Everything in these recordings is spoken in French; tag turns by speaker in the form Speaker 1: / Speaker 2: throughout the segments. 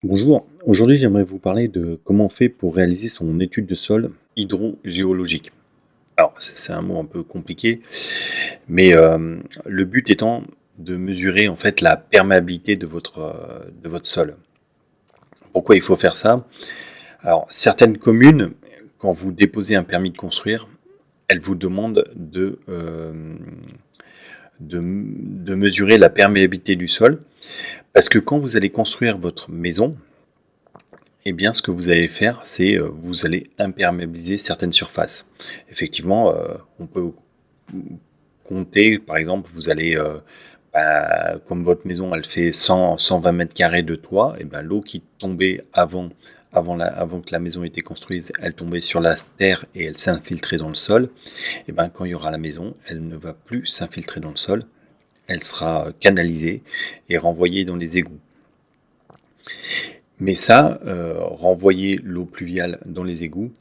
Speaker 1: Bonjour, aujourd'hui j'aimerais vous parler de comment on fait pour réaliser son étude de sol hydrogéologique. Alors c'est un mot un peu compliqué, mais le but étant de mesurer en fait la perméabilité de votre sol. Pourquoi il faut faire ça? Alors certaines communes, quand vous déposez un permis de construire, elles vous demandent de mesurer la perméabilité du sol, parce que quand vous allez construire votre maison, eh bien, ce que vous allez faire, c'est, vous allez imperméabiliser certaines surfaces. Effectivement, on peut compter, par exemple, vous allez, comme votre maison, elle fait 100-120 mètres carrés de toit, et ben, l'eau qui tombait avant que la maison ait été construite, elle tombait sur la terre et elle s'infiltrait dans le sol. Et ben, quand il y aura la maison, elle ne va plus s'infiltrer dans le sol, elle sera canalisée et renvoyée dans les égouts. Mais ça, renvoyer l'eau pluviale dans les égouts,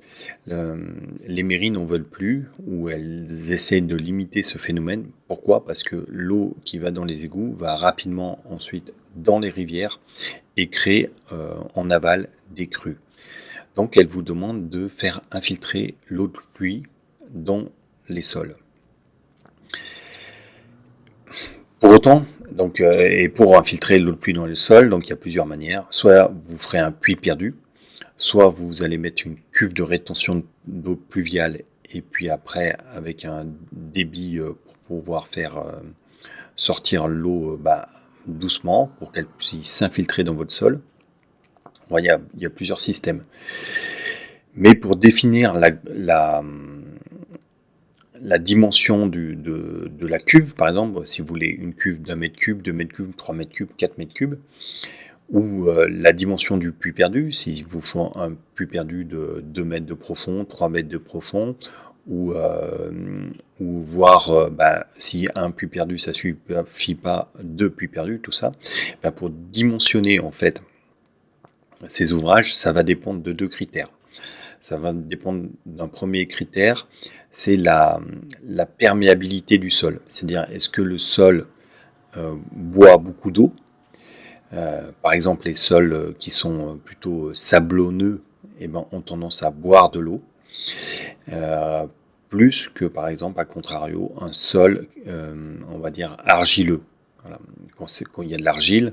Speaker 1: les mairies n'en veulent plus ou elles essaient de limiter ce phénomène. Pourquoi? Parce que l'eau qui va dans les égouts va rapidement ensuite dans les rivières et créer, en aval des crues. Donc elles vous demandent de faire infiltrer l'eau de pluie dans les sols. Pour autant, donc, et pour infiltrer l'eau de pluie dans le sol, donc il y a plusieurs manières. Soit vous ferez un puits perdu, soit vous allez mettre une cuve de rétention d'eau pluviale et puis après avec un débit pour pouvoir faire sortir l'eau doucement pour qu'elle puisse s'infiltrer dans votre sol. Bon, il y a plusieurs systèmes. Mais pour définir la dimension de la cuve, par exemple, si vous voulez une cuve d'1 mètre cube, 2 mètres cubes, 3 mètres cubes, 4 mètres cubes, ou la dimension du puits perdu, s'il vous faut un puits perdu de 2 mètres de profond, 3 mètres de profond, ou, voir si un puits perdu ça ne suffit pas, 2 puits perdus, tout ça. Pour dimensionner en fait ces ouvrages, ça va dépendre de 2 critères. Ça va dépendre d'un premier critère, c'est la perméabilité du sol. C'est-à-dire, est-ce que le sol boit beaucoup d'eau? Par exemple, les sols qui sont plutôt sablonneux ont tendance à boire de l'eau, euh, plus que par exemple, à contrario, un sol, on va dire, argileux. Voilà. Quand il y a de l'argile,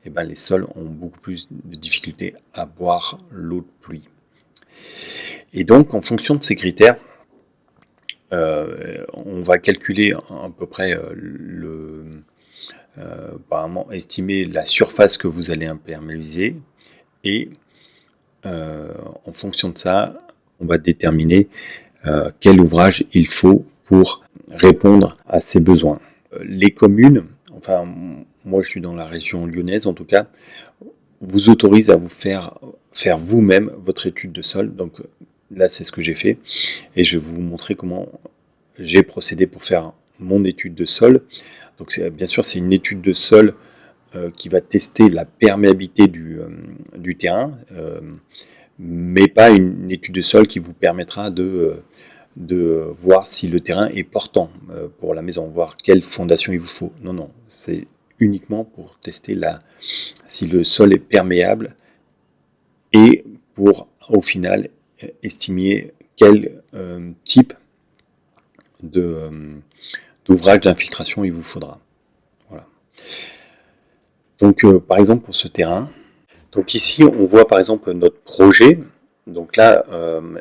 Speaker 1: les sols ont beaucoup plus de difficultés à boire l'eau de pluie. Et donc, en fonction de ces critères, on va calculer à peu près apparemment estimer la surface que vous allez imperméabiliser et en fonction de ça, on va déterminer quel ouvrage il faut pour répondre à ces besoins. Les communes, enfin moi je suis dans la région lyonnaise en tout cas, vous autorisent à vous faire vous-même votre étude de sol. Donc là c'est ce que j'ai fait et je vais vous montrer comment j'ai procédé pour faire mon étude de sol. Donc bien sûr c'est une étude de sol qui va tester la perméabilité du terrain, mais pas une étude de sol qui vous permettra de voir si le terrain est portant pour la maison, voir quelle fondation il vous faut. Non, non, c'est uniquement pour tester si le sol est perméable et pour, au final, estimer quel type d'ouvrage d'infiltration il vous faudra. Voilà. Donc, par exemple, pour ce terrain, donc ici, on voit par exemple notre projet. Donc là,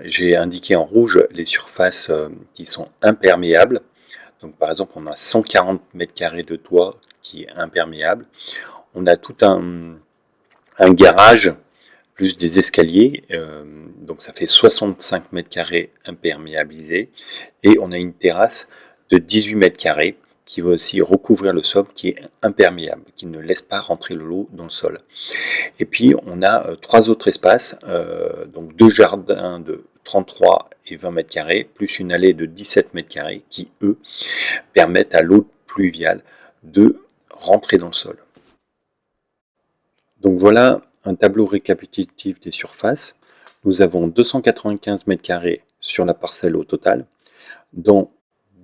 Speaker 1: j'ai indiqué en rouge les surfaces qui sont imperméables. Donc par exemple, on a 140 mètres carrés de toit qui est imperméable. On a tout un garage plus des escaliers. Donc ça fait 65 mètres carrés imperméabilisés. Et on a une terrasse de 18 mètres carrés qui va aussi recouvrir le sol, qui est imperméable, qui ne laisse pas rentrer l'eau dans le sol. Et puis on a 3 autres espaces, donc 2 jardins de 33 et 20 mètres carrés, plus une allée de 17 mètres carrés qui, eux, permettent à l'eau pluviale de rentrer dans le sol. Donc voilà un tableau récapitulatif des surfaces. Nous avons 295 mètres carrés sur la parcelle au total, dont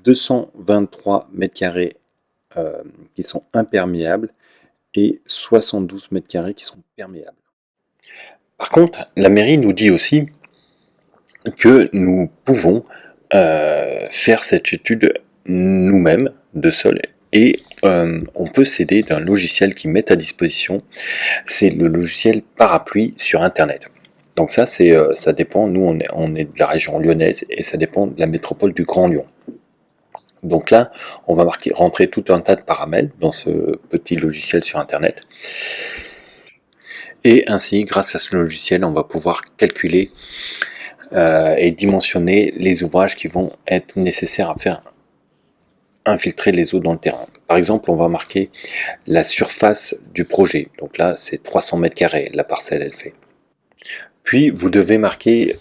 Speaker 1: 223 mètres carrés qui sont imperméables et 72 mètres carrés qui sont perméables. Par contre, la mairie nous dit aussi que nous pouvons faire cette étude nous-mêmes de sol et on peut s'aider d'un logiciel qu'ils mettent à disposition. C'est le logiciel Parapluie sur Internet. Donc ça, ça dépend, nous on est de la région lyonnaise et ça dépend de la métropole du Grand Lyon. Donc là, on va rentrer tout un tas de paramètres dans ce petit logiciel sur Internet. Et ainsi, grâce à ce logiciel, on va pouvoir calculer et dimensionner les ouvrages qui vont être nécessaires à faire infiltrer les eaux dans le terrain. Par exemple, on va marquer la surface du projet. Donc là, c'est 300 mètres carrés, la parcelle, elle fait. Puis, vous devez marquer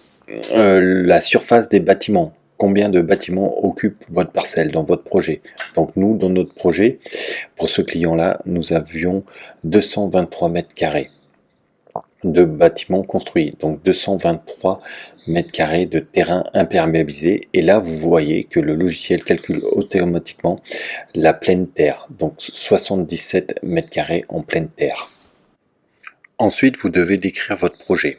Speaker 1: la surface des bâtiments. Combien de bâtiments occupent votre parcelle dans votre projet? Donc nous, dans notre projet, pour ce client-là, nous avions 223 mètres carrés de bâtiments construits. Donc 223 mètres carrés de terrain imperméabilisé. Et là, vous voyez que le logiciel calcule automatiquement la pleine terre. Donc 77 mètres carrés en pleine terre. Ensuite, vous devez décrire votre projet.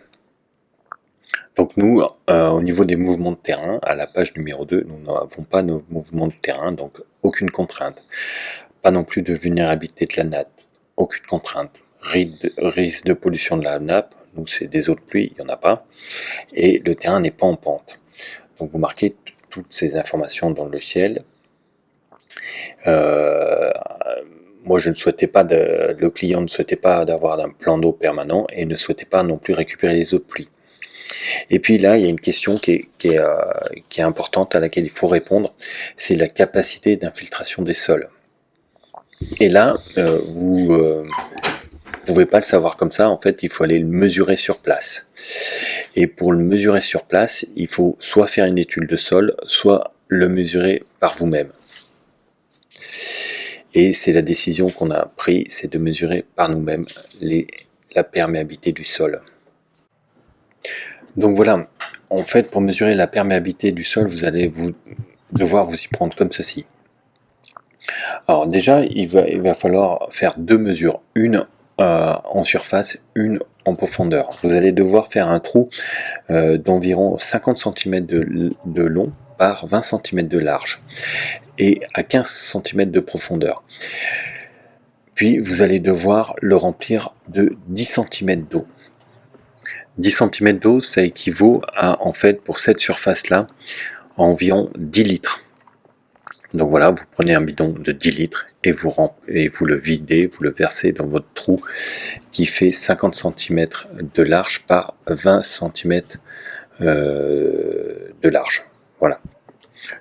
Speaker 1: Donc nous, au niveau des mouvements de terrain, à la page numéro 2, nous n'avons pas nos mouvements de terrain, donc aucune contrainte. Pas non plus de vulnérabilité de la nappe, aucune contrainte. Risque de pollution de la nappe, nous c'est des eaux de pluie, il n'y en a pas. Et le terrain n'est pas en pente. Donc vous marquez toutes ces informations dans le logiciel. Moi je ne souhaitais pas, le client ne souhaitait pas d'avoir un plan d'eau permanent et ne souhaitait pas non plus récupérer les eaux de pluie. Et puis là, il y a une question qui est importante à laquelle il faut répondre, c'est la capacité d'infiltration des sols. Et là, vous ne pouvez pas le savoir comme ça, en fait, il faut aller le mesurer sur place. Et pour le mesurer sur place, il faut soit faire une étude de sol, soit le mesurer par vous-même. Et c'est la décision qu'on a prise, c'est de mesurer par nous-mêmes la perméabilité du sol. Donc voilà, en fait, pour mesurer la perméabilité du sol, vous allez devoir vous y prendre comme ceci. Alors déjà, il va falloir faire deux mesures, une en surface, une en profondeur. Vous allez devoir faire un trou d'environ 50 cm de long par 20 cm de large et à 15 cm de profondeur. Puis vous allez devoir le remplir de 10 cm d'eau. 10 cm d'eau, ça équivaut à, en fait, pour cette surface-là, environ 10 litres. Donc voilà, vous prenez un bidon de 10 litres et vous le videz, vous le versez dans votre trou qui fait 50 cm de large par 20 cm de large. Voilà.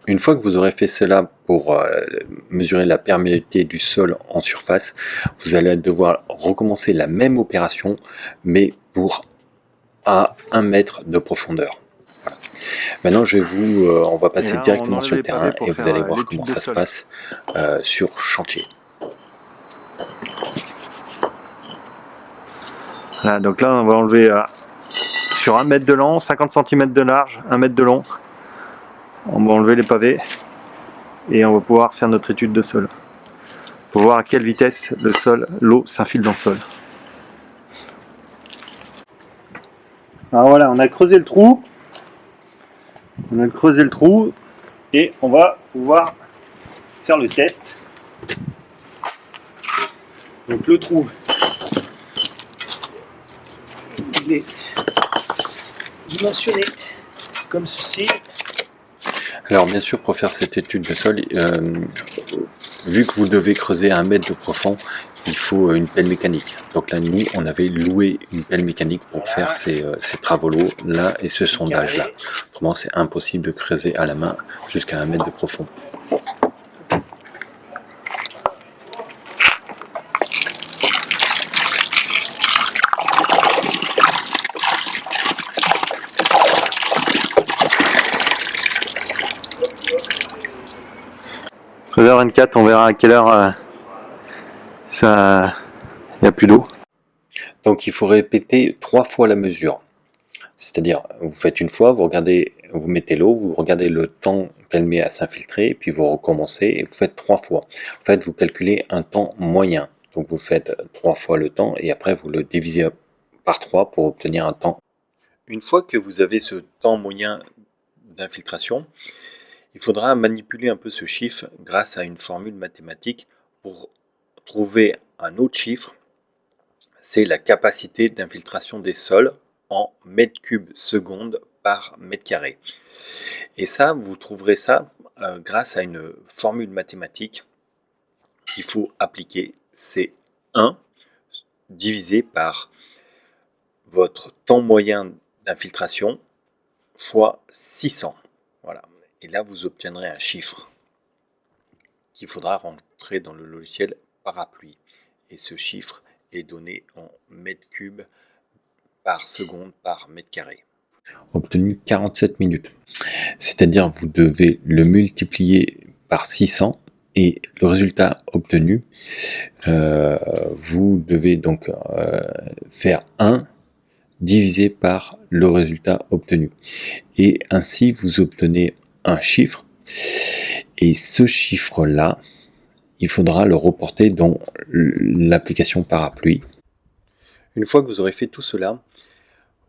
Speaker 1: Une fois que vous aurez fait cela pour mesurer la perméabilité du sol en surface, vous allez devoir recommencer la même opération, mais pour à 1 mètre de profondeur. Voilà. Maintenant, on va passer
Speaker 2: là,
Speaker 1: directement sur le terrain et vous allez voir comment ça se passe sur chantier.
Speaker 2: Voilà, donc là, on va enlever sur 1 mètre de long, 50 cm de large, 1 mètre de long. On va enlever les pavés et on va pouvoir faire notre étude de sol pour voir à quelle vitesse l'eau s'infile dans le sol. Alors voilà, on a creusé le trou. Et on va pouvoir faire le test. Donc le trou, il est dimensionné comme ceci.
Speaker 1: Alors bien sûr, pour faire cette étude de sol, vu que vous devez creuser à 1 mètre de profond, il faut une pelle mécanique. Donc là, nous, on avait loué une pelle mécanique pour faire ces travaux-là et ce sondage-là. Autrement, c'est impossible de creuser à la main jusqu'à 1 mètre de profond.
Speaker 2: À 13h24, on verra à quelle heure il n'y a plus d'eau.
Speaker 1: Donc il faut répéter 3 fois la mesure. C'est-à-dire, vous faites une fois, vous mettez l'eau, vous regardez le temps qu'elle met à s'infiltrer, puis vous recommencez et vous faites 3 fois. En fait, vous calculez un temps moyen. Donc vous faites 3 fois le temps et après vous le divisez par 3 pour obtenir un temps. Une fois que vous avez ce temps moyen d'infiltration, il faudra manipuler un peu ce chiffre grâce à une formule mathématique pour trouver un autre chiffre. C'est la capacité d'infiltration des sols en mètres cubes secondes par mètre carré. Et ça, vous trouverez ça grâce à une formule mathématique qu'il faut appliquer. C'est 1 divisé par votre temps moyen d'infiltration fois 600. Voilà. Et là, vous obtiendrez un chiffre qu'il faudra rentrer dans le logiciel Parapluie. Et ce chiffre est donné en mètres cubes par seconde par mètre carré. Obtenu 47 minutes. C'est-à-dire vous devez le multiplier par 600 et le résultat obtenu, vous devez donc faire 1 divisé par le résultat obtenu. Et ainsi vous obtenez un chiffre. Et ce chiffre-là, il faudra le reporter dans l'application Parapluie. Une fois que vous aurez fait tout cela,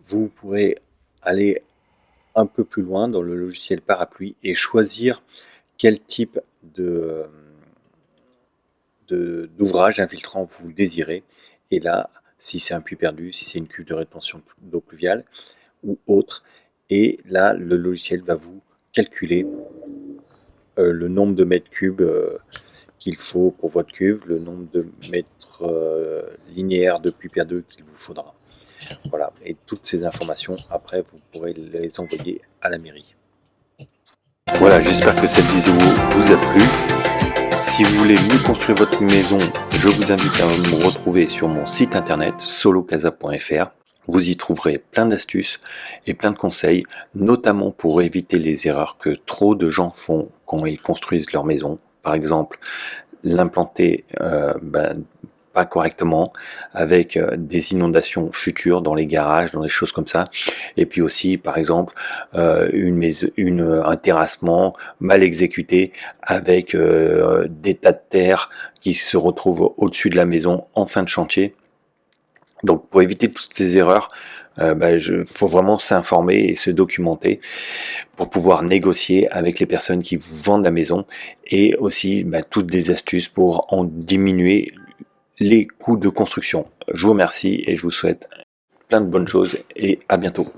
Speaker 1: vous pourrez aller un peu plus loin dans le logiciel Parapluie et choisir quel type d'ouvrage infiltrant vous désirez. Et là, si c'est un puits perdu, si c'est une cuve de rétention d'eau pluviale ou autre, et là, le logiciel va vous calculer le nombre de mètres cubes qu'il faut pour votre cuve, le nombre de mètres linéaires de puits perdu qu'il vous faudra. Voilà, et toutes ces informations, après, vous pourrez les envoyer à la mairie. Voilà, j'espère que cette vidéo vous a plu. Si vous voulez mieux construire votre maison, je vous invite à me retrouver sur mon site internet solocasa.fr. Vous y trouverez plein d'astuces et plein de conseils, notamment pour éviter les erreurs que trop de gens font quand ils construisent leur maison. Par exemple, l'implanter pas correctement, avec des inondations futures dans les garages, dans des choses comme ça. Et puis aussi, par exemple, un terrassement mal exécuté avec des tas de terre qui se retrouvent au-dessus de la maison en fin de chantier. Donc, pour éviter toutes ces erreurs, faut vraiment s'informer et se documenter pour pouvoir négocier avec les personnes qui vous vendent la maison, et aussi toutes des astuces pour en diminuer les coûts de construction. Je vous remercie et je vous souhaite plein de bonnes choses et à bientôt.